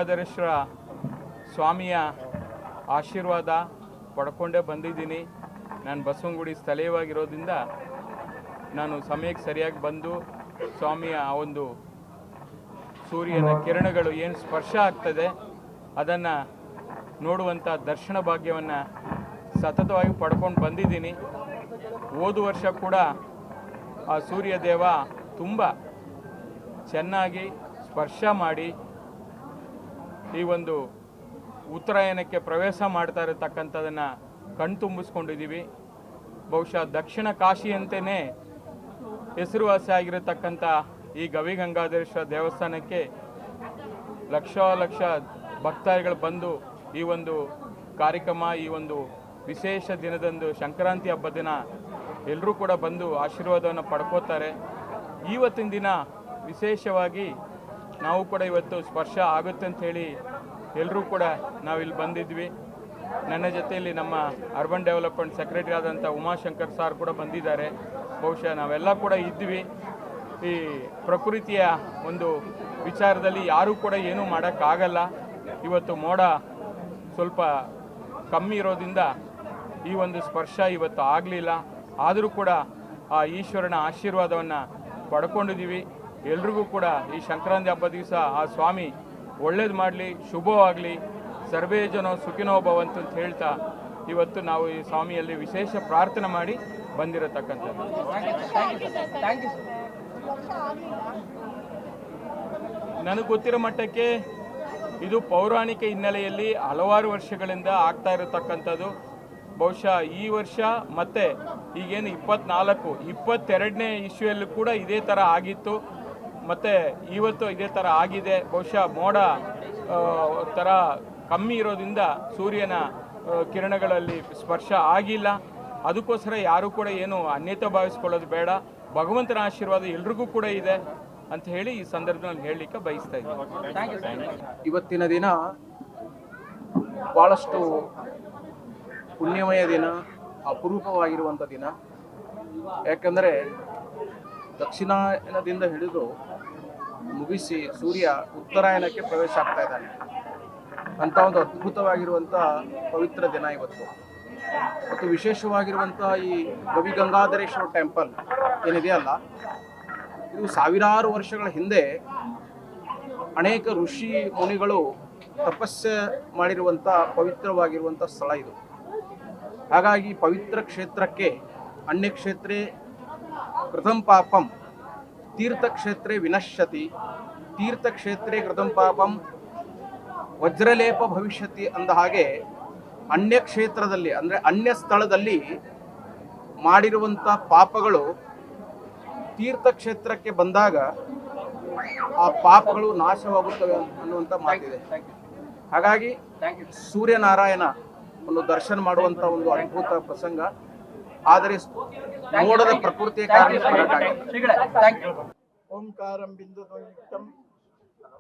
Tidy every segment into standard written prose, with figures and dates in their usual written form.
ಗವಿಗಂಗಾಧರೇಶ್ವರ ಸ್ವಾಮಿಯ ಆಶೀರ್ವಾದ ಪಡ್ಕೊಂಡೇ ಬಂದಿದ್ದೀನಿ. ನಾನು ಬಸವನಗುಡಿ ಸ್ಥಳೀಯವಾಗಿರೋದ್ರಿಂದ ನಾನು ಸಮಯಕ್ಕೆ ಸರಿಯಾಗಿ ಬಂದು ಸ್ವಾಮಿಯ ಆ ಒಂದು ಸೂರ್ಯನ ಕಿರಣಗಳು ಏನು ಸ್ಪರ್ಶ ಆಗ್ತದೆ ಅದನ್ನು ನೋಡುವಂಥ ದರ್ಶನ ಭಾಗ್ಯವನ್ನು ಸತತವಾಗಿ ಪಡ್ಕೊಂಡು ಬಂದಿದ್ದೀನಿ. ಹೋದ ವರ್ಷ ಕೂಡ ಆ ಸೂರ್ಯದೇವ ತುಂಬ ಚೆನ್ನಾಗಿ ಸ್ಪರ್ಶ ಮಾಡಿ ಈ ಒಂದು ಉತ್ತರಾಯಣಕ್ಕೆ ಪ್ರವೇಶ ಮಾಡ್ತಾ ಇರತಕ್ಕಂಥದ್ದನ್ನು ಕಣ್ತುಂಬಿಸ್ಕೊಂಡಿದ್ದೀವಿ. ಬಹುಶಃ ದಕ್ಷಿಣ ಕಾಶಿಯಂತೆಯೇ ಹೆಸರುವಾಸಿ ಆಗಿರತಕ್ಕಂಥ ಈ ಗವಿಗಂಗಾಧರೇಶ್ವರ ದೇವಸ್ಥಾನಕ್ಕೆ ಲಕ್ಷ ಭಕ್ತಾದಿಗಳು ಬಂದು ಈ ಒಂದು ಕಾರ್ಯಕ್ರಮ, ಈ ಒಂದು ವಿಶೇಷ ದಿನದಂದು ಸಂಕ್ರಾಂತಿ ಹಬ್ಬದ ದಿನ ಎಲ್ಲರೂ ಕೂಡ ಬಂದು ಆಶೀರ್ವಾದವನ್ನು ಪಡ್ಕೋತಾರೆ. ಇವತ್ತಿನ ದಿನ ವಿಶೇಷವಾಗಿ ನಾವು ಕೂಡ ಇವತ್ತು ಸ್ಪರ್ಶ ಆಗುತ್ತೆ ಅಂಥೇಳಿ ಎಲ್ಲರೂ ಕೂಡ ನಾವಿಲ್ಲಿ ಬಂದಿದ್ವಿ. ನನ್ನ ಜೊತೆಯಲ್ಲಿ ನಮ್ಮ ಅರ್ಬನ್ ಡೆವಲಪ್ಮೆಂಟ್ ಸೆಕ್ರೆಟರಿ ಆದಂಥ ಉಮಾಶಂಕರ್ ಸಾರ್ ಕೂಡ ಬಂದಿದ್ದಾರೆ. ಬಹುಶಃ ನಾವೆಲ್ಲ ಕೂಡ ಇದ್ವಿ. ಈ ಪ್ರಕೃತಿಯ ಒಂದು ವಿಚಾರದಲ್ಲಿ ಯಾರೂ ಕೂಡ ಏನೂ ಮಾಡೋಕ್ಕಾಗಲ್ಲ. ಇವತ್ತು ಮೋಡ ಸ್ವಲ್ಪ ಕಮ್ಮಿ ಇರೋದ್ರಿಂದ ಈ ಒಂದು ಸ್ಪರ್ಶ ಇವತ್ತು ಆಗಲಿಲ್ಲ. ಆದರೂ ಕೂಡ ಆ ಈಶ್ವರನ ಆಶೀರ್ವಾದವನ್ನು ಪಡ್ಕೊಂಡಿದ್ದೀವಿ. ಎಲ್ರಿಗೂ ಕೂಡ ಈ ಸಂಕ್ರಾಂತಿ ಹಬ್ಬದ ದಿವಸ ಆ ಸ್ವಾಮಿ ಒಳ್ಳೇದು ಮಾಡಲಿ, ಶುಭವಾಗಲಿ, ಸರ್ವೇ ಜನ ಸುಖಿನೋ ಭವಂತು ಅಂತ ಹೇಳ್ತಾ ಇವತ್ತು ನಾವು ಈ ಸ್ವಾಮಿಯಲ್ಲಿ ವಿಶೇಷ ಪ್ರಾರ್ಥನೆ ಮಾಡಿ ಬಂದಿರತಕ್ಕಂಥದ್ದು. ನನಗೆ ಗೊತ್ತಿರೋ ಮಟ್ಟಕ್ಕೆ ಇದು ಪೌರಾಣಿಕ ಹಿನ್ನೆಲೆಯಲ್ಲಿ ಹಲವಾರು ವರ್ಷಗಳಿಂದ ಆಗ್ತಾ ಇರತಕ್ಕಂಥದ್ದು. ಬಹುಶಃ ಈ ವರ್ಷ ಮತ್ತೆ ಈಗೇನು 22ನೇ ಇಶ್ಯೂಯಲ್ಲೂ ಕೂಡ ಇದೇ ಥರ ಆಗಿತ್ತು, ಮತ್ತು ಇವತ್ತು ಇದೇ ಥರ ಆಗಿದೆ. ಬಹುಶಃ ಮೋಡ ಥರ ಕಮ್ಮಿ ಇರೋದ್ರಿಂದ ಸೂರ್ಯನ ಕಿರಣಗಳಲ್ಲಿ ಸ್ಪರ್ಶ ಆಗಿಲ್ಲ. ಅದಕ್ಕೋಸ್ಕರ ಯಾರೂ ಕೂಡ ಏನು ಅನ್ಯತೆ ಭಾವಿಸ್ಕೊಳ್ಳೋದು ಬೇಡ. ಭಗವಂತನ ಆಶೀರ್ವಾದ ಎಲ್ರಿಗೂ ಕೂಡ ಇದೆ ಅಂತ ಹೇಳಿ ಈ ಸಂದರ್ಭದಲ್ಲಿ ಹೇಳಲಿಕ್ಕೆ ಬಯಸ್ತಾ ಇದ್ದೀನಿ. ಇವತ್ತಿನ ದಿನ ಭಾಳಷ್ಟು ಪುಣ್ಯಮಯ ದಿನ, ಅಪರೂಪವಾಗಿರುವಂಥ ದಿನ. ಯಾಕಂದರೆ ದಕ್ಷಿಣಾಯನದಿಂದ ಹಿಡಿದು ಮುಗಿಸಿ ಸೂರ್ಯ ಉತ್ತರಾಯಣಕ್ಕೆ ಪ್ರವೇಶ ಆಗ್ತಾ ಇದ್ದಾನೆ ಅಂತ ಒಂದು ಅದ್ಭುತವಾಗಿರುವಂಥ ಪವಿತ್ರ ದಿನ ಇವತ್ತು. ಮತ್ತು ವಿಶೇಷವಾಗಿರುವಂಥ ಈ ಗವಿಗಂಗಾಧರೇಶ್ವರ ಟೆಂಪಲ್ ಏನಿದೆಯಲ್ಲ, ಇದು ಸಾವಿರಾರು ವರ್ಷಗಳ ಹಿಂದೆ ಅನೇಕ ಋಷಿ ಮುನಿಗಳು ತಪಸ್ಸೆ ಮಾಡಿರುವಂಥ ಪವಿತ್ರವಾಗಿರುವಂಥ ಸ್ಥಳ ಇದು. ಹಾಗಾಗಿ ಪವಿತ್ರ ಕ್ಷೇತ್ರಕ್ಕೆ ಅನ್ಯಕ್ಷೇತ್ರೇ ಕೃತಂ ಪಾಪಂ ತೀರ್ಥಕ್ಷೇತ್ರೇ ವಿನಶ್ಯತಿ, ತೀರ್ಥಕ್ಷೇತ್ರೇ ಕೃತಂ ಪಾಪಂ ವಜ್ರಲೇಪ ಭವಿಷ್ಯತಿ ಅಂದ ಹಾಗೆ ಅನ್ಯ ಕ್ಷೇತ್ರದಲ್ಲಿ ಅಂದರೆ ಅನ್ಯ ಸ್ಥಳದಲ್ಲಿ ಮಾಡಿರುವಂಥ ಪಾಪಗಳು ತೀರ್ಥಕ್ಷೇತ್ರಕ್ಕೆ ಬಂದಾಗ ಆ ಪಾಪಗಳು ನಾಶವಾಗುತ್ತವೆ ಅನ್ನುವಂಥ ಮಾತಿದೆ. ಹಾಗಾಗಿ ಸೂರ್ಯನಾರಾಯಣ ಒಂದು ದರ್ಶನ ಮಾಡುವಂಥ ಒಂದು ಅದ್ಭುತ ಪ್ರಸಂಗ. ಆದರೆ ಮೋಡದ ಪ್ರಕೃತಿಯ ಕಾರಣ ಓಂಕಾರಂ ಬಿಂದುಯುಕ್ತಂ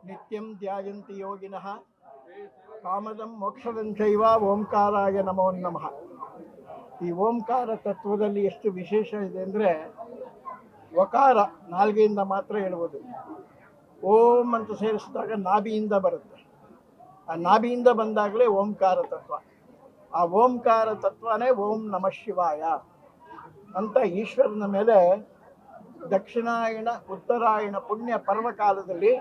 ನಿತ್ಯಂ ಧ್ಯಾಯಂತಿ ಯೋಗಿನಃ ಕಾಮದಂ ಮೋಕ್ಷದಂ ಚೈವ ಓಂಕಾರಾಯ ನಮೋ ನಮಃ. ಈ ಓಂಕಾರ ತತ್ವದಲ್ಲಿ ಎಷ್ಟು ವಿಶೇಷ ಇದೆ ಅಂದರೆ, ವಕಾರ ನಾಲ್ಗೆಯಿಂದ ಮಾತ್ರ ಹೇಳುವುದು. ಓಂ ಅಂತ ಸೇರಿಸಿದಾಗ ನಾಭಿಯಿಂದ ಬರುತ್ತೆ. ಆ ನಾಭಿಯಿಂದ ಬಂದಾಗಲೇ ಓಂಕಾರ ತತ್ವ. ಆ ಓಂಕಾರ ತತ್ವನೇ ಓಂ ನಮಃ ಶಿವಾಯ ಅಂತ ಈಶ್ವರನ ಮೇಲೆ ದಕ್ಷಿಣಾಯಣ ಉತ್ತರಾಯಣ ಪುಣ್ಯ ಪರ್ವಕಾಲದಲ್ಲಿ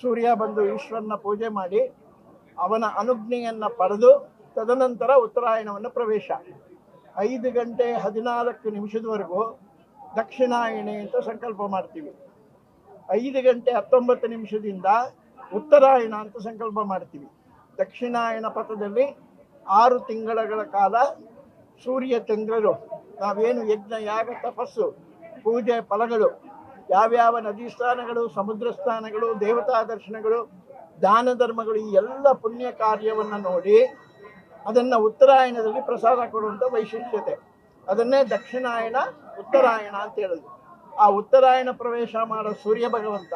ಸೂರ್ಯ ಬಂದು ಈಶ್ವರನ ಪೂಜೆ ಮಾಡಿ ಅವನ ಅನುಜ್ಞೆಯನ್ನು ಪಡೆದು ತದನಂತರ ಉತ್ತರಾಯಣವನ್ನು ಪ್ರವೇಶ. 5:14 ದಕ್ಷಿಣಾಯಣೆ ಅಂತ ಸಂಕಲ್ಪ ಮಾಡ್ತೀವಿ. 5:19 ಉತ್ತರಾಯಣ ಅಂತ ಸಂಕಲ್ಪ ಮಾಡ್ತೀವಿ. ದಕ್ಷಿಣಾಯಣ ಪಥದಲ್ಲಿ 6 ತಿಂಗಳ ಕಾಲ ಸೂರ್ಯ ಚಂದ್ರರು ನಾವೇನು ಯಜ್ಞ ಯಾಗ ತಪಸ್ಸು ಪೂಜೆ ಫಲಗಳು ಯಾವ್ಯಾವ ನದಿ ಸ್ಥಾನಗಳು ಸಮುದ್ರ ಸ್ಥಾನಗಳು ದೇವತಾ ದರ್ಶನಗಳು ದಾನ ಧರ್ಮಗಳು ಈ ಎಲ್ಲ ಪುಣ್ಯ ಕಾರ್ಯವನ್ನು ನೋಡಿ ಅದನ್ನು ಉತ್ತರಾಯಣದಲ್ಲಿ ಪ್ರಸಾದ ಕೊಡುವಂಥ ವೈಶಿಷ್ಟ್ಯತೆ. ಅದನ್ನೇ ದಕ್ಷಿಣಾಯಣ ಉತ್ತರಾಯಣ ಅಂತ ಹೇಳೋದು. ಆ ಉತ್ತರಾಯಣ ಪ್ರವೇಶ ಮಾಡೋ ಸೂರ್ಯ ಭಗವಂತ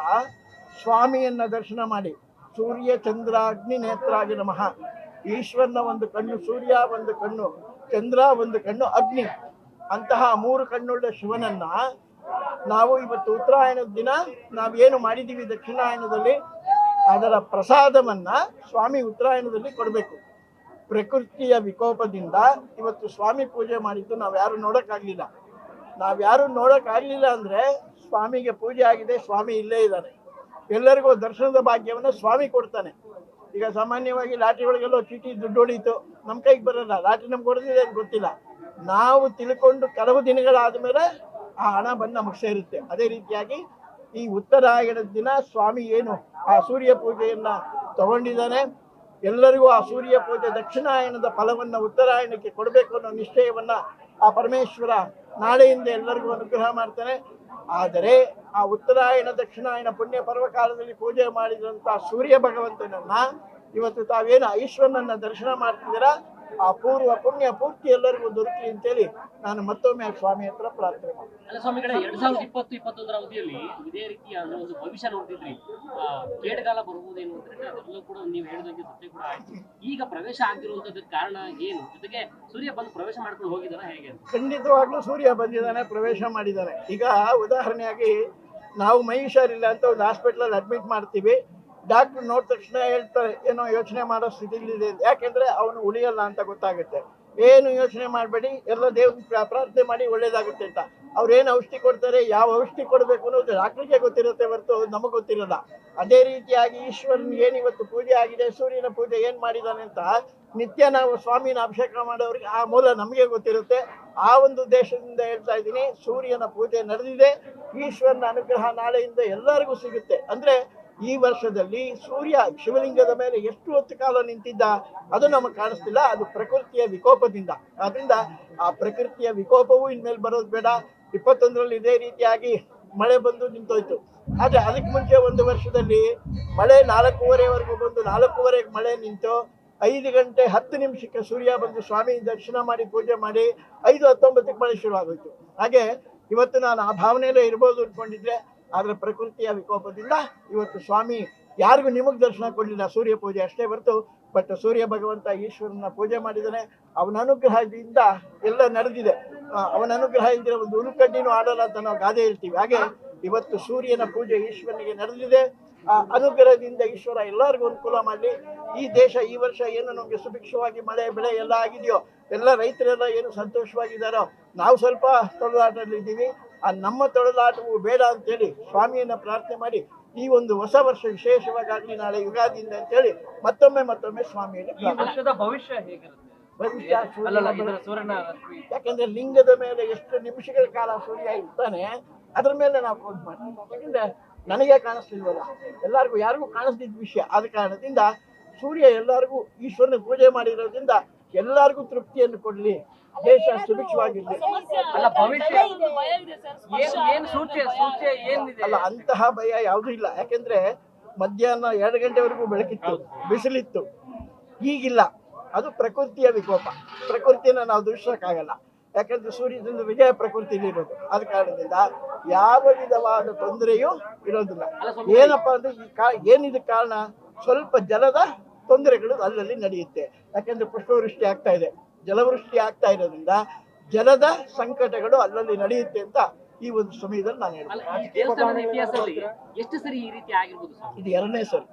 ಸ್ವಾಮಿಯನ್ನು ದರ್ಶನ ಮಾಡಿ ಸೂರ್ಯ ಚಂದ್ರಾಗ್ನಿ ನೇತ್ರಾಗಿ ನಮಃ, ಈಶ್ವರನ ಒಂದು ಕಣ್ಣು ಸೂರ್ಯ, ಒಂದು ಕಣ್ಣು ಚಂದ್ರ, ಒಂದು ಕಣ್ಣು ಅಗ್ನಿ, ಅಂತಹ 3 ಕಣ್ಣುಳ್ಳ ಶಿವನನ್ನ ನಾವು ಇವತ್ತು ಉತ್ತರಾಯಣದ ದಿನ ನಾವೇನು ಮಾಡಿದ್ದೀವಿ ದಕ್ಷಿಣಾಯನದಲ್ಲಿ ಅದರ ಪ್ರಸಾದವನ್ನ ಸ್ವಾಮಿ ಉತ್ತರಾಯಣದಲ್ಲಿ ಕೊಡಬೇಕು. ಪ್ರಕೃತಿಯ ವಿಕೋಪದಿಂದ ಇವತ್ತು ಸ್ವಾಮಿ ಪೂಜೆ ಮಾಡಿದ್ದು ನಾವ್ಯಾರು ನೋಡೋಕ್ಕಾಗಲಿಲ್ಲ. ನಾವ್ಯಾರು ನೋಡೋಕ್ಕಾಗಲಿಲ್ಲ ಅಂದರೆ ಸ್ವಾಮಿಗೆ ಪೂಜೆ ಆಗಿದೆ, ಸ್ವಾಮಿ ಇಲ್ಲೇ ಇದ್ದಾನೆ. ಎಲ್ಲರಿಗೂ ದರ್ಶನದ ಭಾಗ್ಯವನ್ನು ಸ್ವಾಮಿ ಕೊಡ್ತಾನೆ. ಈಗ ಸಾಮಾನ್ಯವಾಗಿ ಲಾಟ್ರಿ ಒಳಗೆಲ್ಲೋ ಚೀಟಿ ದುಡ್ಡು ಹೊಡೀತು, ನಮ್ಮ ಕೈಗೆ ಬರಲ್ಲ. ಲಾಟ್ರಿ ನಮ್ಗೆ ಹೊಡೆದಿದೆ ಅಂತ ಗೊತ್ತಿಲ್ಲ. ನಾವು ತಿಳ್ಕೊಂಡು ಕೆಲವು ದಿನಗಳಾದ ಮೇಲೆ ಆ ಹಣ ಬಂದು ನಮಗೆ ಸೇರುತ್ತೆ. ಅದೇ ರೀತಿಯಾಗಿ ಈ ಉತ್ತರಾಯಣದ ದಿನ ಸ್ವಾಮಿ ಏನು ಆ ಸೂರ್ಯ ಪೂಜೆಯನ್ನು ತಗೊಂಡಿದ್ದಾನೆ, ಎಲ್ಲರಿಗೂ ಆ ಸೂರ್ಯ ಪೂಜೆ ದಕ್ಷಿಣಾಯನದ ಫಲವನ್ನು ಉತ್ತರಾಯಣಕ್ಕೆ ಕೊಡಬೇಕು ಅನ್ನೋ ನಿಶ್ಚಯವನ್ನು ಆ ಪರಮೇಶ್ವರ ನಾಳೆಯಿಂದ ಎಲ್ಲರಿಗೂ ಅನುಗ್ರಹ ಮಾಡ್ತಾನೆ. ಆದರೆ ಆ ಉತ್ತರಾಯಣ ದಕ್ಷಿಣಾಯನ ಪುಣ್ಯ ಪರ್ವಕಾಲದಲ್ಲಿ ಪೂಜೆ ಮಾಡಿದಂಥ ಸೂರ್ಯ ಭಗವಂತನನ್ನ ಇವತ್ತು ತಾವೇನು ಈಶ್ವರನನ್ನ ದರ್ಶನ ಮಾಡ್ತಿದ್ದೀರಾ, ಆ ಪೂರ್ವ ಪುಣ್ಯ ಪೂರ್ತಿ ಎಲ್ಲರಿಗೂ ದೊರಕಲಿ ಅಂತೇಳಿ ನಾನು ಮತ್ತೊಮ್ಮೆ ಸ್ವಾಮಿ ಹತ್ರ ಪ್ರಾರ್ಥನೆ ಮಾಡ್ತೀನಿ. ಅಲ್ಲ ಸ್ವಾಮಿಗಳೇ, 2020-21 ಅವಧಿಯಲ್ಲಿ ಇದೇ ರೀತಿಯ ಒಂದು ಭವಿಷ್ಯ ನೋಡ್ತಿದ್ರಿ, ಕೇಟಗಾಲ ಬರ್ಬೋದೇನು ಅಂತ ಅದೆಲ್ಲ ಕೂಡ ನೀವು ಹೇಳಿದಂಗೆ ಸತ್ಯ ಕೂಡ ಆಯ್ತು. ಈಗ ಪ್ರವೇಶ ಆಗಿರುವಂತದಕ್ಕೆ ಕಾರಣ ಏನು? ಜೊತೆಗೆ ಸೂರ್ಯ ಬಂದು ಪ್ರವೇಶ ಮಾಡ್ಕೊಂಡು ಹೋಗಿದಾರ ಹೇಗೆ? ಖಂಡಿತವಾಗ್ಲೂ ಸೂರ್ಯ ಬಂದಿದ್ದಾನೆ, ಪ್ರವೇಶ ಮಾಡಿದ್ದಾನೆ. ಈಗ ಉದಾಹರಣೆಯಾಗಿ ನಾವು ಮೈ ಹುಷಾರಿಲ್ಲ ಅಂತ ಒಂದು ಹಾಸ್ಪಿಟ್ಲಲ್ಲಿ ಅಡ್ಮಿಟ್ ಮಾಡ್ತೀವಿ. ಡಾಕ್ಟ್ರು ನೋಡಿದ ತಕ್ಷಣ ಹೇಳ್ತಾರೆ ಏನೋ ಯೋಚನೆ ಮಾಡೋ ಸ್ಥಿತಿಲಿದೆ, ಯಾಕೆಂದ್ರೆ ಅವನು ಉಳಿಯಲ್ಲ ಅಂತ ಗೊತ್ತಾಗುತ್ತೆ. ಏನು ಯೋಚನೆ ಮಾಡಬೇಡಿ, ಎಲ್ಲ ದೇವ್ರ ಪ್ರಾರ್ಥನೆ ಮಾಡಿ ಒಳ್ಳೇದಾಗುತ್ತೆ ಅಂತ. ಅವ್ರೇನು ಔಷಧಿ ಕೊಡ್ತಾರೆ, ಯಾವ ಔಷಧಿ ಕೊಡಬೇಕು ಅನ್ನೋದು ಡಾಕ್ಟ್ರಿಗೆ ಗೊತ್ತಿರುತ್ತೆ ಹೊರತು ನಮಗೆ ಗೊತ್ತಿರಲ್ಲ. ಅದೇ ರೀತಿಯಾಗಿ ಈಶ್ವರನ್ ಏನು ಇವತ್ತು ಪೂಜೆ ಆಗಿದೆ, ಸೂರ್ಯನ ಪೂಜೆ ಏನು ಮಾಡಿದ್ದಾನೆ ಅಂತ ನಿತ್ಯ ನಾವು ಸ್ವಾಮಿನ ಅಭಿಷೇಕ ಮಾಡೋರಿಗೆ ಆ ಮೂಲ ನಮಗೆ ಗೊತ್ತಿರುತ್ತೆ. ಆ ಒಂದು ಉದ್ದೇಶದಿಂದ ಹೇಳ್ತಾ ಇದ್ದೀನಿ, ಸೂರ್ಯನ ಪೂಜೆ ನಡೆದಿದೆ, ಈಶ್ವರನ ಅನುಗ್ರಹ ನಾಳೆಯಿಂದ ಎಲ್ಲರಿಗೂ ಸಿಗುತ್ತೆ. ಅಂದ್ರೆ ಈ ವರ್ಷದಲ್ಲಿ ಸೂರ್ಯ ಶಿವಲಿಂಗದ ಮೇಲೆ ಎಷ್ಟು ಹೊತ್ತು ಕಾಲ ನಿಂತಿದ್ದ ಅದು ನಮಗೆ ಕಾಣಿಸ್ತಿಲ್ಲ. ಅದು ಪ್ರಕೃತಿಯ ವಿಕೋಪದಿಂದ. ಆದ್ರಿಂದ ಆ ಪ್ರಕೃತಿಯ ವಿಕೋಪವೂ ಇನ್ಮೇಲೆ ಬರೋದು ಬೇಡ. 21ರಲ್ಲಿ ಇದೇ ರೀತಿಯಾಗಿ ಮಳೆ ಬಂದು ನಿಂತೋಯ್ತು. ಆದರೆ ಅದಕ್ಕೆ ಮುಂಚೆ ಒಂದು ವರ್ಷದಲ್ಲಿ ಮಳೆ 4:15ವರೆಗೂ ಬಂದು 4:15ಗೆ ಮಳೆ ನಿಂತು 5 ಗಂಟೆ 10 ನಿಮಿಷಕ್ಕೆ ಸೂರ್ಯ ಬಂದು ಸ್ವಾಮಿ ದರ್ಶನ ಮಾಡಿ ಪೂಜೆ ಮಾಡಿ 5:19ಕ್ಕೆ ಮಳೆ ಶುರುವಾಗೋಯ್ತು. ಹಾಗೆ ಇವತ್ತು ನಾನು ಆ ಭಾವನೆಯಲ್ಲೇ ಇರ್ಬೋದು ಅಂದ್ಕೊಂಡಿದ್ರೆ, ಆದರೆ ಪ್ರಕೃತಿಯ ವಿಕೋಪದಿಂದ ಇವತ್ತು ಸ್ವಾಮಿ ಯಾರಿಗೂ ನಿಮಗೆ ದರ್ಶನ ಕೊಡಲಿಲ್ಲ, ಸೂರ್ಯ ಪೂಜೆ ಅಷ್ಟೇ ಹೊರತು. ಬಟ್ ಸೂರ್ಯ ಭಗವಂತ ಈಶ್ವರನ ಪೂಜೆ ಮಾಡಿದ್ದಾನೆ, ಅವನ ಅನುಗ್ರಹದಿಂದ ಎಲ್ಲ ನಡೆದಿದೆ. ಅವನ ಅನುಗ್ರಹ ಇದ್ದರೆ ಒಂದು ಉರುಕಡ್ಡಿನೂ ಆಡಲ್ಲ ಅಂತ ನಾವು ಗಾದೆ ಹೇಳ್ತೀವಿ. ಹಾಗೆ ಇವತ್ತು ಸೂರ್ಯನ ಪೂಜೆ ಈಶ್ವರನಿಗೆ ನಡೆದಿದೆ. ಆ ಅನುಗ್ರಹದಿಂದ ಈಶ್ವರ ಎಲ್ಲರಿಗೂ ಅನುಕೂಲ ಮಾಡಲಿ. ಈ ದೇಶ ಈ ವರ್ಷ ಏನು ನಮಗೆ ಸುಭಿಕ್ಷವಾಗಿ ಮಳೆ ಬೆಳೆ ಎಲ್ಲ ಆಗಿದೆಯೋ, ಎಲ್ಲ ರೈತರೆಲ್ಲ ಏನು ಸಂತೋಷವಾಗಿದ್ದಾರೋ, ನಾವು ಸ್ವಲ್ಪ ತೊಳಲಾಟದಲ್ಲಿದ್ದೀವಿ. ಆ ನಮ್ಮ ತೊಳಲಾಟವು ಬೇಡ ಅಂತೇಳಿ ಸ್ವಾಮಿಯನ್ನು ಪ್ರಾರ್ಥನೆ ಮಾಡಿ ಈ ಒಂದು ಹೊಸ ವರ್ಷ ವಿಶೇಷವಾಗಿ ನಾಳೆ ಯುಗಾದಿಯಿಂದ ಅಂತೇಳಿ ಮತ್ತೊಮ್ಮೆ ಸ್ವಾಮಿಯಲ್ಲಿ ವರ್ಷದ ಭವಿಷ್ಯ ಹೇಗಿರುತ್ತೆ? ಭವಿಷ್ಯ ಸೂರ್ಯನ ಯಾಕಂದ್ರೆ ಲಿಂಗದ ಮೇಲೆ ಎಷ್ಟು ನಿಮಿಷಗಳ ಕಾಲ ಸೂರ್ಯ ಇರ್ತಾನೆ ಅದ್ರ ಮೇಲೆ ನಾವು ಕೌಂಟ್ ಮಾಡ್ತೀವಿ. ಯಾಕಂದ್ರೆ ನನಗೆ ಕಾಣಿಸ್ತಿಲ್ವಲ್ಲ, ಎಲ್ಲರಿಗೂ ಯಾರಿಗೂ ಕಾಣಿಸ್ತಿದ್ದ ವಿಷಯ. ಆದ ಕಾರಣದಿಂದ ಸೂರ್ಯ ಎಲ್ಲರಿಗೂ ಈಶ್ವರನ ಪೂಜೆ ಮಾಡಿರೋದ್ರಿಂದ ಎಲ್ಲರಿಗೂ ತೃಪ್ತಿಯನ್ನು ಕೊಡಲಿ, ದೇಶ ಸುಭಿಕ್ಷವಾಗಿರ್ಲಿ. ಅಲ್ಲ ಭವಿಷ್ಯ ಏನು ಸೂಚ್ಯ ಏನಿದೆ? ಅಲ್ಲ, ಅಂತಹ ಭಯ ಯಾವುದೂ ಇಲ್ಲ. ಯಾಕೆಂದ್ರೆ ಮಧ್ಯಾಹ್ನ 2 ಗಂಟೆವರೆಗೂ ಬೆಳಕಿತ್ತು, ಬಿಸಿಲಿತ್ತು. ಈಗಿಲ್ಲ. ಅದು ಪ್ರಕೃತಿಯ ವಿಕೋಪ. ಪ್ರಕೃತಿನ ನಾವು ದೂಷಿಸಕ್ಕಾಗಲ್ಲ. ಯಾಕಂದ್ರೆ ಸೂರ್ಯದಿಂದ ವಿಜಯ ಪ್ರಕೃತಿಯಲ್ಲಿ ಇರೋದು. ಆದ ಕಾರಣದಿಂದ ಯಾವ ವಿಧವಾದ ತೊಂದರೆಯೂ ಇರೋದಿಲ್ಲ. ಏನಪ್ಪಾ ಅಂದ್ರೆ ಏನಿದ ಕಾರಣ, ಸ್ವಲ್ಪ ಜಲದ ತೊಂದರೆಗಳು ಅಲ್ಲಲ್ಲಿ ನಡೆಯುತ್ತೆ. ಯಾಕಂದ್ರೆ ಪುಷ್ಪವೃಷ್ಟಿ ಆಗ್ತಾ ಇದೆ, ಜಲವೃಷ್ಟಿ ಆಗ್ತಾ ಇರೋದ್ರಿಂದ ಜಲದ ಸಂಕಟಗಳು ಅಲ್ಲಲ್ಲಿ ನಡೆಯುತ್ತೆ ಅಂತ ಈ ಒಂದು ಸಮಯದಲ್ಲಿ ನಾನು ಹೇಳ್ತೀನಿ. ಎಷ್ಟು ಸರಿ ಈ ರೀತಿ ಆಗಿರ್ಬೋದು? ಇದು 2ನೇ ಸರಿ.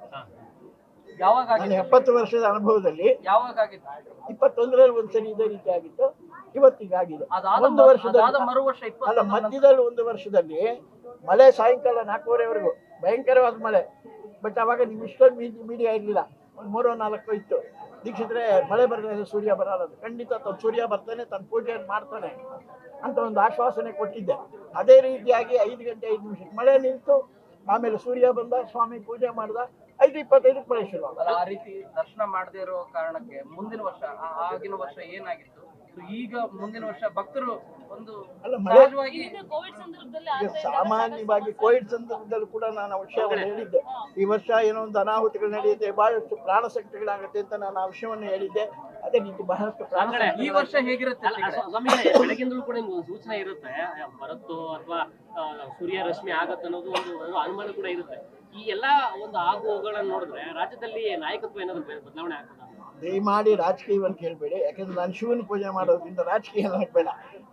ಯಾವಾಗ? ನಾನು 70 ವರ್ಷದ ಅನುಭವದಲ್ಲಿ ಯಾವಾಗ ಆಗಿತ್ತು? 21ರಲ್ಲಿ ಒಂದ್ಸರಿ ಇದೇ ರೀತಿ ಆಗಿತ್ತು, ಇವತ್ತಿಗಾಗಿದೆ. ಒಂದು ವರ್ಷದಲ್ಲಿ ಅಲ್ಲ, ಮಧ್ಯದಲ್ಲಿ ಒಂದು ವರ್ಷದಲ್ಲಿ ಮಳೆ ಸಾಯಂಕಾಲ 4:15ವರೆಗೂ ಭಯಂಕರವಾದ ಮಳೆ. ಬಟ್ ಅವಾಗ ನಿಮ್ಗೆ ಇಷ್ಟೊಂದು ಮೀಡಿಯಾ ಇರಲಿಲ್ಲ, ಒಂದು 3-4 ಇತ್ತು. ದೀಕ್ಷಿತರೆ ಮಳೆ ಬರಲಿಲ್ಲ, ಸೂರ್ಯ ಬರಲ್ಲ, ಖಂಡಿತ ಸೂರ್ಯ ಬರ್ತಾನೆ, ತನ್ನ ಪೂಜೆಯನ್ನು ಮಾಡ್ತಾನೆ ಅಂತ ಒಂದು ಆಶ್ವಾಸನೆ ಕೊಟ್ಟಿದ್ದೆ. ಅದೇ ರೀತಿಯಾಗಿ 5 ಗಂಟೆ 5 ನಿಮಿಷಕ್ಕೆ ಮಳೆ ನಿಂತು, ಆಮೇಲೆ ಸೂರ್ಯ ಬಂದ, ಸ್ವಾಮಿ ಪೂಜೆ ಮಾಡ್ದ, 5:25ಕ್ಕೆ ಮಳೆ ಶುರುವಾದ. ಆ ರೀತಿ ದರ್ಶನ ಮಾಡದೇ ಇರೋ ಕಾರಣಕ್ಕೆ ಮುಂದಿನ ವರ್ಷ, ಆಗಿನ ವರ್ಷ ಏನಾಗಿತ್ತು, ಈಗ ಮುಂದಿನ ವರ್ಷ ಭಕ್ತರು ಒಂದು ಸಾಮಾನ್ಯವಾಗಿ ಕೋವಿಡ್ ಸಂದರ್ಭದಲ್ಲಿ ಕೂಡ ನಾನು ಆ ವಿಷಯವನ್ನು ಹೇಳಿದ್ದೆ. ಈ ವರ್ಷ ಏನೋ ಒಂದು ಅನಾಹುತಗಳು ನಡೆಯುತ್ತೆ, ಬಹಳಷ್ಟು ಪ್ರಾಣ ಸಂಕಟಗಳಾಗುತ್ತೆ ಅಂತ ನಾನು ಆ ವಿಷಯವನ್ನು ಹೇಳಿದ್ದೆ. ಅದೇ ರೀತಿ ಬಹಳಷ್ಟು ಈ ವರ್ಷ ಹೇಗಿರುತ್ತೆ? ಬೆಳಗಿಂದಲೂ ಕೂಡ ನಿಮ್ಗೆ ಒಂದು ಸೂಚನೆ ಇರುತ್ತೆ, ಬರುತ್ತೋ ಅಥವಾ ಸೂರ್ಯ ರಶ್ಮಿ ಆಗತ್ತೆ ಅನ್ನೋದು ಒಂದು ಅನುಮಾನ ಕೂಡ ಇರುತ್ತೆ. ಈ ಎಲ್ಲಾ ಒಂದು ಆಗು ಹೋಗುಗಳನ್ನ ನೋಡಿದ್ರೆ ರಾಜ್ಯದಲ್ಲಿ ನಾಯಕತ್ವ ಏನಾದ್ರು ಬದಲಾವಣೆ ಆಗ್ತದೆ? ದಯಮಾಡಿ ರಾಜಕೀಯವನ್ನು ಕೇಳಬೇಡಿ. ಯಾಕಂದ್ರೆ ನಾನು ಶಿವನ ಪೂಜೆ ಮಾಡೋದ್ರಿಂದ ರಾಜಕೀಯ ಬೇಡ.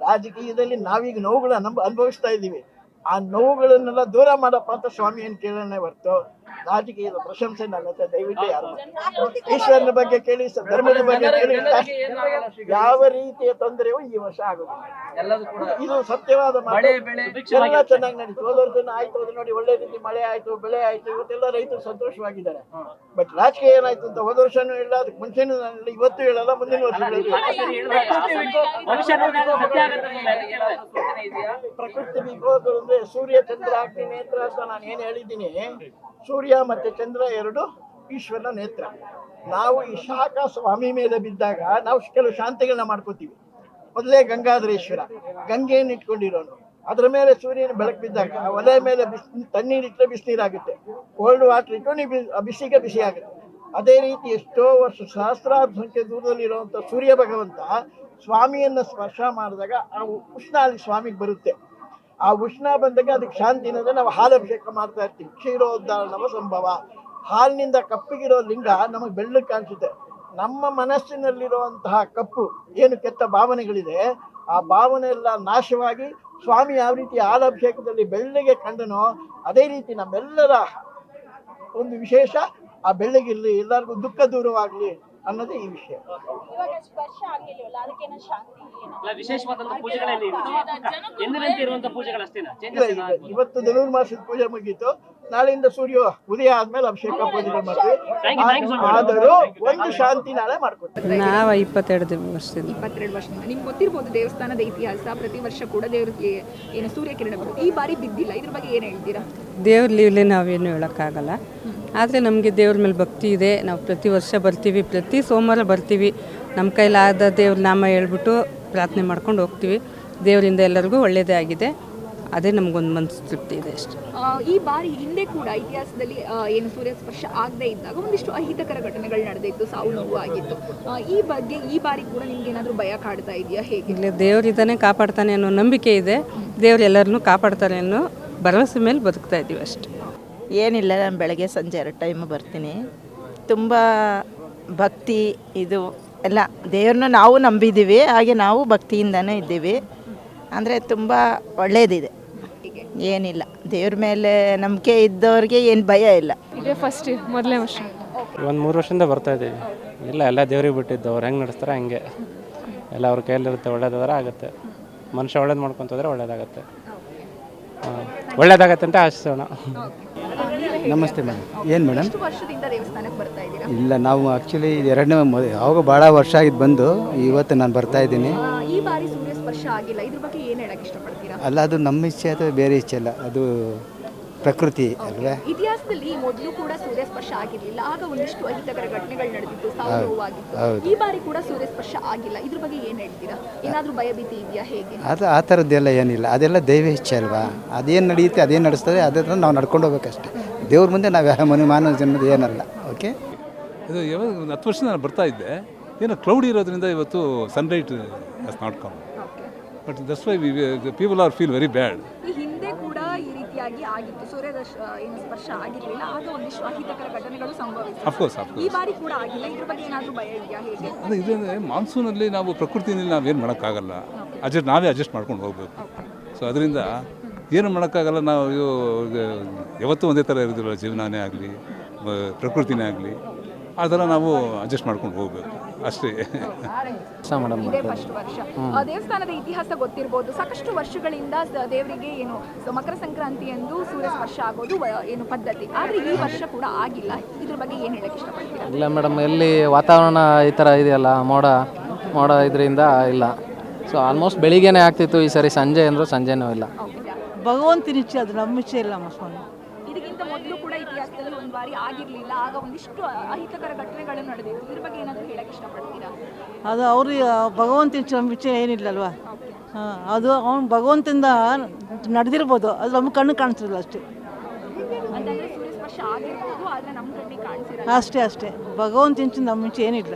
ರಾಜಕೀಯದಲ್ಲಿ ನಾವೀಗ ನೋವುಗಳನ್ನ ಅನುಭವಿಸ್ತಾ ಇದ್ದೀವಿ. ಆ ನೋವುಗಳನ್ನೆಲ್ಲ ದೂರ ಮಾಡಪ್ಪ ಅಂತ ಸ್ವಾಮಿಯನ್ನು ಕೇಳೋಣ ಹೊರತು ರಾಜಕೀಯದ ಪ್ರಶಂಸೆ ನನ್ನ ಹತ್ರ ದಯವಿಟ್ಟು ಯಾರು ಮಾಡಿ. ಈಶ್ವರನ ಬಗ್ಗೆ ಕೇಳಿ, ಧರ್ಮದ ಬಗ್ಗೆ ಕೇಳಿ, ಯಾವ ರೀತಿಯ ತೊಂದರೆಯೂ ಈ ವರ್ಷ ಆಗುದಿಲ್ಲ. ಇದು ಸತ್ಯವಾದ ಮಾತು. ಎಲ್ಲ ಚೆನ್ನಾಗಿ ನಡೀತು. ಹೋದ ವರ್ಷ ಆಯ್ತು, ಅದು ನೋಡಿ ಒಳ್ಳೆ ರೀತಿ ಮಳೆ ಆಯ್ತು, ಬೆಳೆ ಆಯ್ತು, ಇವತ್ತೆಲ್ಲ ರೈತರು ಸಂತೋಷವಾಗಿದ್ದಾರೆ. ಬಟ್ ರಾಜಕೀಯ ಏನಾಯ್ತು ಅಂತ ಹೋದ ವರ್ಷನೂ ಇಲ್ಲ, ಅದಕ್ಕೆ ಮುಂಚೆನೂ ನಾನು ಇವತ್ತು ಹೇಳಲ್ಲ, ಮುಂದಿನ ವರ್ಷ ಪ್ರಕೃತಿ ವಿಕೋಪಗಳು ಅಂದ್ರೆ ಸೂರ್ಯ ಚಂದ್ರ ಅಗ್ನಿ ನೇತ್ರ ಅಂತ ನಾನು ಏನ್ ಹೇಳಿದ್ದೀನಿ. ಸೂರ್ಯ ಮತ್ತೆ ಚಂದ್ರ ಎರಡು ಈಶ್ವರನ ನೇತ್ರ. ನಾವು ಈ ಶಾಖ ಸ್ವಾಮಿ ಮೇಲೆ ಬಿದ್ದಾಗ ನಾವು ಕೆಲವು ಶಾಂತಿಗಳನ್ನ ಮಾಡ್ಕೋತೀವಿ. ಮೊದಲೇ ಗಂಗಾಧರೇಶ್ವರ, ಗಂಗೆಯನ್ನು ಇಟ್ಕೊಂಡಿರೋನು, ಅದ್ರ ಮೇಲೆ ಸೂರ್ಯನ ಬೆಳಕು ಬಿದ್ದಾಗ ಒಲೆ ಮೇಲೆ ತಣ್ಣೀರಿಟ್ಟರೆ ಬಿಸಿನೀರಾಗುತ್ತೆ, ಕೋಲ್ಡ್ ವಾಟರ್ ಇಟ್ಟು ಬಿಸಿಗೆ ಬಿಸಿ ಆಗುತ್ತೆ. ಅದೇ ರೀತಿ ಎಷ್ಟೋ ವರ್ಷ ಸಹಸ್ರಾರು ಸಂಖ್ಯೆ ದೂರದಲ್ಲಿರುವಂಥ ಸೂರ್ಯ ಭಗವಂತ ಸ್ವಾಮಿಯನ್ನು ಸ್ಪರ್ಶ ಮಾಡಿದಾಗ ಆ ಉಷ್ಣ ಅಲ್ಲಿ ಸ್ವಾಮಿಗೆ ಬರುತ್ತೆ. ಆ ಉಷ್ಣ ಬಂದಾಗ ಅದಕ್ಕೆ ಶಾಂತಿ ಅನ್ನೋದ್ರೆ ನಾವು ಹಾಲಭಿಷೇಕ ಮಾಡ್ತಾ ಇರ್ತೀವಿ. ಕ್ಷೀರೋದ್ಧಾರಣವ ಸಂಭವ. ಹಾಲಿನಿಂದ ಕಪ್ಪಿಗಿರೋ ಲಿಂಗ ನಮಗೆ ಬೆಳ್ಳಗೆ ಕಾಣಿಸುತ್ತೆ. ನಮ್ಮ ಮನಸ್ಸಿನಲ್ಲಿರುವಂತಹ ಕಪ್ಪು ಏನು ಕೆಟ್ಟ ಭಾವನೆಗಳಿದೆ, ಆ ಭಾವನೆ ಎಲ್ಲ ನಾಶವಾಗಿ ಸ್ವಾಮಿ ಯಾವ ರೀತಿ ಹಾಲಭಿಷೇಕದಲ್ಲಿ ಬೆಳ್ಳಗೆ ಕಂಡನೋ ಅದೇ ರೀತಿ ನಮ್ಮೆಲ್ಲರ ಒಂದು ವಿಶೇಷ ಆ ಬೆಳ್ಳಗಿರ್ಲಿ, ಎಲ್ಲರಿಗೂ ದುಃಖ ದೂರವಾಗ್ಲಿ ಅನ್ನೋದೇ ಈ ವಿಷಯ. ಇವತ್ತು ಧನುರ್ಮಾಸದ ಪೂಜೆ ಮುಗೀತು, ನಾಳೆಯಿಂದ ಸೂರ್ಯ ಉದಯ ಆದ್ಮೇಲೆ ಅಭಿಷೇಕ ಪೂಜೆಗಳು ಮಾಡ್ತೀವಿ. ಆದರೂ ಒಂದು ಶಾಂತಿ ನಾಳೆ ಮಾಡ್ಕೊತೀವಿ. ನಾವು 22 ವರ್ಷದಿಂದ. ನಿಮ್ಗೆ ಗೊತ್ತಿರ್ಬೋದು ದೇವಸ್ಥಾನದ ಇತಿಹಾಸ. ಪ್ರತಿ ವರ್ಷ ಕೂಡ ದೇವ್ರಿಗೆ ಏನು ಸೂರ್ಯ ಕಿರಣಗಳು ಈ ಬಾರಿ ಬಿದ್ದಿಲ್ಲ, ಇದ್ರ ಬಗ್ಗೆ ಏನು ಹೇಳ್ತೀರಾ? ದೇವ್ರ ಲೀಲೆ ನಾವೇನು ಹೇಳೋಕ್ಕಾಗಲ್ಲ. ಆದರೆ ನಮಗೆ ದೇವ್ರ ಮೇಲೆ ಭಕ್ತಿ ಇದೆ. ನಾವು ಪ್ರತಿ ವರ್ಷ ಬರ್ತೀವಿ, ಪ್ರತಿ ಸೋಮವಾರ ಬರ್ತೀವಿ. ನಮ್ಮ ಕೈಲಾದ ದೇವ್ರ ನಾಮ ಹೇಳ್ಬಿಟ್ಟು ಪ್ರಾರ್ಥನೆ ಮಾಡ್ಕೊಂಡು ಹೋಗ್ತೀವಿ. ದೇವರಿಂದ ಎಲ್ಲರಿಗೂ ಒಳ್ಳೆಯದೇ ಆಗಿದೆ. ಅದೇ ನಮಗೊಂದು ಮನಸ್ಸು ತೃಪ್ತಿ ಇದೆ ಅಷ್ಟೇ. ಈ ಬಾರಿ ಹಿಂದೆ ಕೂಡ ಇತಿಹಾಸದಲ್ಲಿ ಏನು ಸೂರ್ಯ ಸ್ಪರ್ಶ ಆಗದೆ ಇದ್ದಾಗ ಒಂದಿಷ್ಟು ಅಹಿತಕರ ಘಟನೆಗಳು ನಡೆದಿತ್ತು, ಸಾವು ನೋವು ಆಗಿತ್ತು. ಈ ಬಗ್ಗೆ ಈ ಬಾರಿ ಕೂಡ ನಿಮ್ಗೆ ಏನಾದರೂ ಭಯ ಕಾಡ್ತಾ ಇದೆಯಾ, ಹೇಗೆ? ಇಲ್ಲ, ದೇವರಿದ್ದಾನೆ ಕಾಪಾಡ್ತಾನೆ ಅನ್ನೋ ನಂಬಿಕೆ ಇದೆ. ದೇವ್ರು ಎಲ್ಲರನ್ನೂ ಕಾಪಾಡ್ತಾರೆ ಅನ್ನೋ ಭರವಸೆ ಮೇಲೆ ಬದುಕ್ತಾ ಇದ್ದೀವಿ ಅಷ್ಟೇ. ಏನಿಲ್ಲ, ನಾನು ಬೆಳಗ್ಗೆ ಸಂಜೆ 2 ಟೈಮು ಬರ್ತೀನಿ. ತುಂಬ ಭಕ್ತಿ ಇದು ಎಲ್ಲ ದೇವ್ರನ್ನ ನಾವು ನಂಬಿದ್ದೀವಿ, ಹಾಗೆ ನಾವು ಭಕ್ತಿಯಿಂದನೇ ಇದ್ದೀವಿ. ಅಂದರೆ ತುಂಬ ಒಳ್ಳೆಯದಿದೆ, ಏನಿಲ್ಲ. ದೇವ್ರ ಮೇಲೆ ನಂಬಿಕೆ ಇದ್ದವ್ರಿಗೆ ಏನು ಭಯ ಇಲ್ಲ. ಇದೇ ಫಸ್ಟ್ ಮೊದಲನೇ ವರ್ಷ. ಒಂದು 3 ವರ್ಷದಿಂದ ಬರ್ತಾ ಇದ್ದೀವಿ. ಎಲ್ಲ ದೇವ್ರಿಗೆ ಬಿಟ್ಟಿದ್ದು, ಅವ್ರು ಹೆಂಗೆ ನಡೆಸ್ತಾರೆ ಹಂಗೆ ಎಲ್ಲ ಅವ್ರ ಕೈಯಲ್ಲಿರುತ್ತೆ. ಒಳ್ಳೇದಾದ್ರೆ ಆಗುತ್ತೆ, ಮನುಷ್ಯ ಒಳ್ಳೇದು ಮಾಡ್ಕೊತಂದ್ರೆ ಒಳ್ಳೇದಾಗತ್ತೆ, ಒಳ್ಳೇದಾಗತ್ತೆ ಅಂತ ಆಶಿಸೋಣ. ನಮಸ್ತೆ ಮೇಡಮ್. ಏನು ಮೇಡಮ್? ಎಷ್ಟು ವರ್ಷದಿಂದ ದೇವಸ್ಥಾನಕ್ಕೆ ಬರ್ತಾ ಇದ್ದೀರಾ? ಇಲ್ಲ, ನಾವು ಆ್ಯಕ್ಚುಲಿ ಇದು 2ನೇ ಯಾವಾಗ ಭಾಳ ವರ್ಷ ಆಗಿದ್ದು ಬಂದು ಇವತ್ತು ನಾನು ಬರ್ತಾ ಇದ್ದೀನಿ. ಈ ಬಾರಿ ಸೂರ್ಯ ಸ್ಪರ್ಶ ಆಗಿಲ್ಲ, ಇದ್ರ ಬಗ್ಗೆ ಏನು ಹೇಳಕ್ಕೆ ಇಷ್ಟಪಡ್ತೀರಾ? ಅಲ್ಲ, ಅದು ನಮ್ಮ ಇಚ್ಛೆ ಅಥವಾ ಬೇರೆ ಇಚ್ಛೆ ಅಲ್ಲ, ಅದು ಪ್ರಕೃತಿ ಅಲ್ವೇ. ಇತಿಹಾಸದಲ್ಲಿ ಮೊದಲು ಕೂಡ ಸೂರ್ಯ ಸ್ಪರ್ಶ ಆಗಿರಲಿಲ್ಲ, ಆಗ ಒಂದಿಷ್ಟು ಅಹಿತಕರ ಘಟನೆಗಳು ನಡೆದಿತ್ತು, ಸಾವು ನೋವಾಗಿತ್ತು. ಈ ಬಾರಿ ಕೂಡ ಸೂರ್ಯ ಸ್ಪರ್ಶ ಆಗಿಲ್ಲ, ಇದ್ರ ಬಗ್ಗೆ ಏನು ಹೇಳ್ತೀರಾ? ಏನಾದರೂ ಭಯಭೀತಿ ಇದೆಯಾ, ಹೇಗೆ? ಅದು ಆ ಥರದ್ದೆಲ್ಲ ಏನಿಲ್ಲ, ಅದೆಲ್ಲ ದೈವ ಇಚ್ಛೆ ಅಲ್ವಾ. ಅದೇನು ನಡೆಯುತ್ತೆ, ಅದೇನು ನಡೆಸ್ತದೆ, ಅದೇ ಥರ ನಾವು ನಡ್ಕೊಂಡು ಹೋಗ್ಬೇಕಷ್ಟೆ. ದೇವ್ರ ಮುಂದೆ ನಾವು ಯಾವ ಮಾನವ ಜನ್ಮದ ಏನಲ್ಲ. ಓಕೆ, ಇದು ಯಾವಾಗ 10 ವರ್ಷ ನಾನು ಬರ್ತಾ ಇದ್ದೆ. ಏನೋ ಕ್ಲೌಡ್ ಇರೋದ್ರಿಂದ ಇವತ್ತು sunlight has not come, but that's why people are feel very bad. ಈ ಹಿಂದೆ ಕೂಡ ಈ ರೀತಿಯಾಗಿ ಆಗಿತ್ತು, ಸೂರ್ಯದ ಏನು ಸ್ಪರ್ಶ ಆಗಿರಲಿಲ್ಲ, ಆಗ ಒಂದಿಷ್ಟು ಅಹಿತಕರ ಘಟನೆಗಳು ಸಂಭವಿಸಿತು. ಅಫ್ಕೋರ್ಸ್ ಈ ಬಾರಿ ಕೂಡ ಆಗಿಲ್ಲ, ಇದ್ರ ಬಗ್ಗೆ ಏನಾದರೂ ಭಯ ಇದೆಯಾ, ಹೇಗೆ? ಅಂದರೆ ಇದಂದರೆ ಮಾನ್ಸೂನಲ್ಲಿ ನಾವು ಪ್ರಕೃತಿನಲ್ಲಿ ನಾವೇನು ಮಾಡೋಕ್ಕಾಗಲ್ಲ, ನಾವೇ ಅಡ್ಜಸ್ಟ್ ಮಾಡ್ಕೊಂಡು ಹೋಗಬೇಕು. ಸೊ ಅದರಿಂದ ಏನು ಮಾಡೋಕ್ಕಾಗಲ್ಲ. ನಾವು ಯಾವತ್ತೂ ಒಂದೇ ಥರ ಇರೋದಿಲ್ಲ, ಜೀವನನೇ ಆಗಲಿ ಪ್ರಕೃತಿನೇ ಆಗಲಿ, ಆ ಥರ ನಾವು ಅಡ್ಜಸ್ಟ್ ಮಾಡ್ಕೊಂಡು ಹೋಗಬೇಕು ಅಷ್ಟೇ. ಇದೇ ಫಸ್ಟ್ ವರ್ಷ. ದೇವಸ್ಥಾನದ ಇತಿಹಾಸ ಗೊತ್ತಿರ್ಬೋದು, ಸಾಕಷ್ಟು ವರ್ಷಗಳಿಂದ ದೇವರಿಗೆ ಏನು ಮಕರ ಸಂಕ್ರಾಂತಿ ಎಂದು ಸೂರ್ಯ ಸ್ಪರ್ಶ ಆಗೋದು ಏನು ಪದ್ಧತಿ, ಆದರೆ ಈ ವರ್ಷ ಕೂಡ ಆಗಿಲ್ಲ. ಇದ್ರ ಬಗ್ಗೆ ಏನು ಹೇಳಕ್ಕೆ ಇಷ್ಟಪಡ್ತೀರಾ? ಇಲ್ಲ ಮೇಡಮ್, ಎಲ್ಲಿ ವಾತಾವರಣ ಈ ಥರ ಇದೆಯಲ್ಲ, ಮೋಡ ಇದರಿಂದ ಇಲ್ಲ. ಸೊ ಆಲ್ಮೋಸ್ಟ್ ಬೆಳಿಗ್ಗೆನೇ ಆಗ್ತಿತ್ತು, ಈ ಸರಿ ಸಂಜೆ ಅಂದರೂ ಸಂಜೆನೂ ಇಲ್ಲ. ಭಗವಂತನ ಇಚ್ಛೆ, ಅದು ನಮ್ಮ ಇಚ್ಛೆ ಇಲ್ಲ ಸ್ವಾಮಿ. ಇದಕ್ಕಿಂತ ಮೊದಲು ಕೂಡ ಇತಿಹಾಸದಲ್ಲಿ ಒಂದು ಬಾರಿ ಆಗಿರಲಿಲ್ಲ, ಆಗ ಒಂದಿಷ್ಟು ಅಹಿತಕರ ಘಟನೆಗಳು ನಡೆದಿತ್ತು. ಇದ್ರ ಬಗ್ಗೆ ಏನಾದರೂ ಹೇಳಕ್ಕೆ ಇಷ್ಟಪಡ್ತೀರಾ? ಅದು ಅವ್ರಿಗೆ ಭಗವಂತನ ಇಚ್ಛೆ, ನಮ್ಮ ಇಚ್ಛೆ ಏನಿಲ್ಲಲ್ವಾ. ಅದು ಅವ್ನು ಭಗವಂತನಿಂದ ನಡೆದಿರ್ಬೋದು, ಅದು ನಮ್ಮ ಕಣ್ಣು ಕಾಣಿಸ್ತಿರಲ್ಲ ಅಷ್ಟೇ. ಅಂತಂದರೆ ಸೂರ್ಯ ಸ್ಪರ್ಶ ಆಗಿರ್ಬೋದು, ಆದರೆ ನಮ್ಮ ಕಣ್ಣಿಗೆ ಕಾಣಿಸಿರಲ್ಲ ಅಷ್ಟೇ. ಭಗವಂತನ ಇಚ್ಛೆ, ನಮ್ಮ ಇಚ್ಛೆ ಏನಿಲ್ಲ.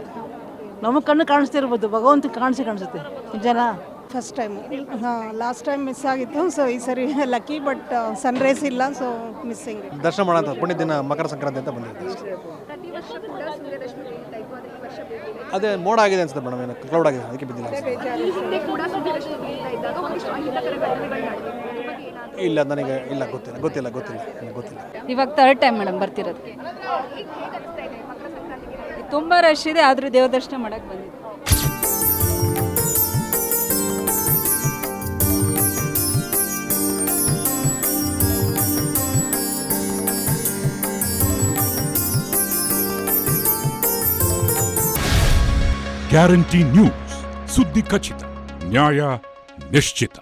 ನಮ್ಮ ಕಣ್ಣು ಕಾಣಿಸ್ತಿರ್ಬೋದು, ಭಗವಂತ ಕಾಣಿಸುತ್ತೆ ಜನ. First time, last time miss ಆಗಿತ್ತು. ಸೊ ಈ ಸರಿ ಲಕ್ಕಿ, ಬಟ್ ಸನ್ರೈಸ್ ಇಲ್ಲ, ಸೊ ಮಿಸ್ಸಿಂಗ್. ದರ್ಶನ ಮಾಡೋಂಥ ಪುಣ್ಯ ದಿನ ಮಕರ ಸಂಕ್ರಾಂತಿ ಅಂತ ಬಂದಿದೆ. ಪ್ರತಿ ವರ್ಷ ಕೂಡ ಸೂರ್ಯರಶ್ಮಿ ಬೀಳ್ತಾ ಇತ್ತು, ಆದರೆ ಈ ವರ್ಷ ಬೀಳಿಲ್ಲ. ಅದೇ ಮೋಡ ಆಗಿದೆ ಅನ್ಸುತ್ತೆ ಮೇಡಮ್, ಏನು ಕ್ಲೌಡ್ ಆಗಿದೆ, ಅದಕ್ಕೆ ಬಿದ್ದಿಲ್ಲ. ಈ ಹಿಂದೆ ಕೂಡ ಸೂರ್ಯರಶ್ಮಿ ಬೀಳ್ತಾ ಇದ್ದಾಗ ಒಂದಿಷ್ಟು ಅಹಿತಕರ ಘಟನೆಗಳು ನಡೆದಿತ್ತು. ಇದ್ರ ಬಗ್ಗೆ ಏನಾದರೂ? ಇಲ್ಲ ನನಗೆ ಇಲ್ಲ ಗೊತ್ತಿಲ್ಲ ಇವಾಗ 3rd ಟೈಮ್ ಮೇಡಮ್ ಬರ್ತಿರೋದು. ಹೇಗೆ ಅನಿಸ್ತಾ ಇದೆ ಮಕರ ಸಂಕ್ರಾಂತಿಗೆ? ತುಂಬ ರಶ್ ಇದೆ, ಆದರೂ ದೇವ್ರ ದರ್ಶನ ಮಾಡೋಕ್ಕೆ ಬಂದಿದ್ದೆ. ಗ್ಯಾರಂಟಿ ನ್ಯೂಸ್, ಸುದ್ದಿ ಖಚಿತ, ನ್ಯಾಯ ನಿಶ್ಚಿತ.